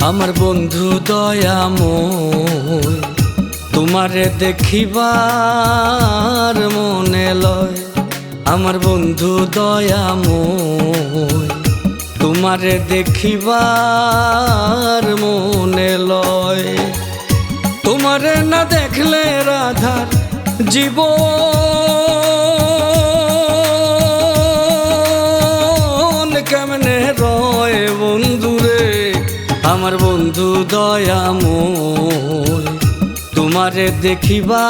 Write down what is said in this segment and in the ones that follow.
আমার বন্ধু দয়াময়, তোমারে দেখিবার মনে লয়। আমার বন্ধু দয়াময়, তোমারে দেখিবার মনে লয়। তোমারে না দেখলে রাধার জীবন কেমনে রয় বন্ধুরে। আমার বন্ধু দয়াময়, তোমারে দেখিবার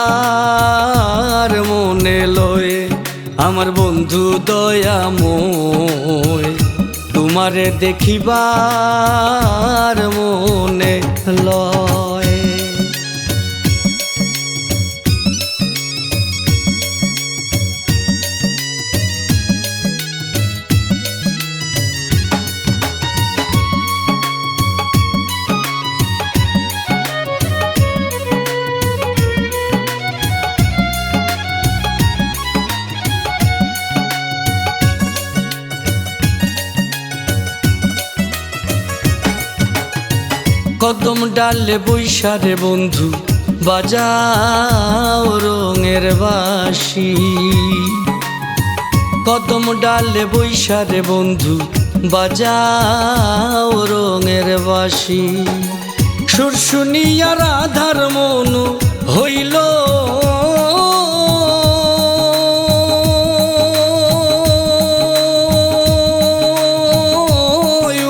মনে লয়। আমার বন্ধু দয়াময়, তোমারে দেখিবার মনে লয়। কদম ডালে বৈশারে বন্ধু বাজাও রঙের বাঁশি। কদম ডালে বৈশারে বন্ধু বাজাও রঙের বাঁশি। সুর শুনিয়া রাধার মন হইল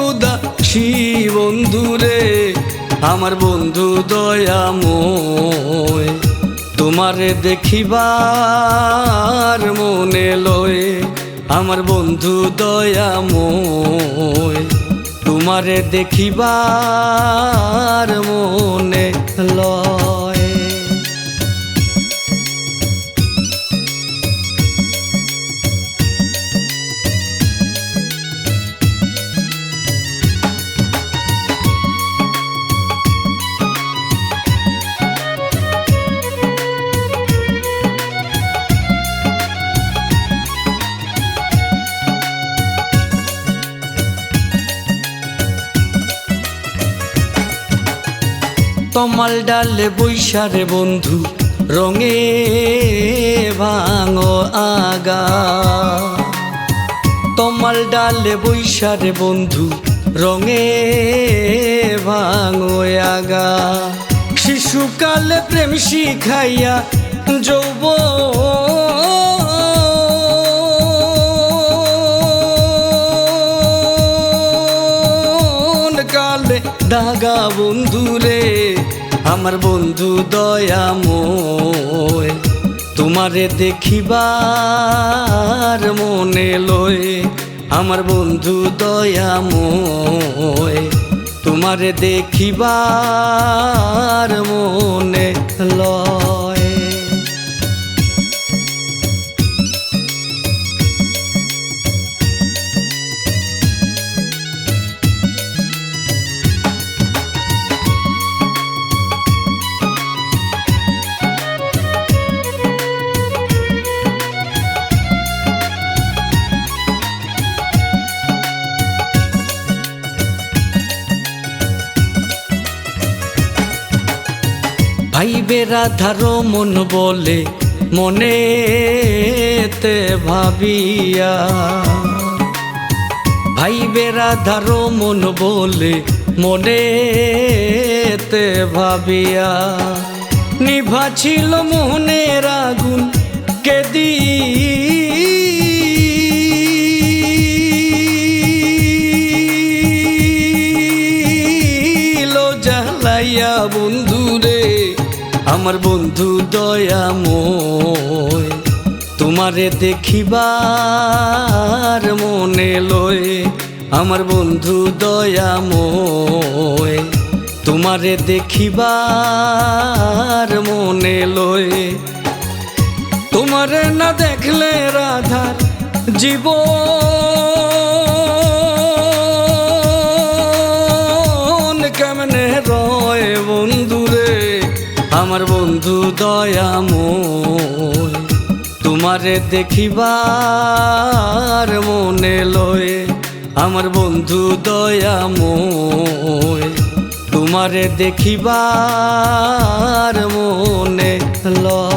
উদাসী বন্ধুরে। আমার বন্ধু দয়াময়, তোমারে দেখিবার মনে লয়। আমার বন্ধু দয়াময়, তোমারে দেখিবার মনে লয়। তমাল ডালে বৈশারে বন্ধু রঙে ভাঙো আগা। তমাল ডালে বৈশারে বন্ধু রঙে ভাঙো আগা। শিশুকালে প্রেম শিখাইয়া যৌবন কালে দাগা বন্ধুরে। আমার বন্ধু দয়াময়, তোমারে দেখিবার মনে লয়। আমার বন্ধু দয়াময়, তোমারে দেখিবার মনে লয়। ভাইবে রাধার মন বলে মনেতে ভাবিয়া। ভাইবে রাধার মন বলে মনেতে ভাবিয়া। নিভা ছিল মোহনের আগুন কেদি জ্বালাইয়া বন্ধুরে। আমার বন্ধু দয়াময়, তোমারে দেখিবার মনে লয়। আমার বন্ধু দয়াময়, তোমারে দেখিবার মনে লয়। তোমারে না দেখলে রাধার জীবন কেমনে রয় বন্ধুরে। আমার বন্ধু দয়াময়, তোমারে দেখিবার মনে লয়। আমার বন্ধু দয়াময়, তোমারে দেখিবার মনে লয়।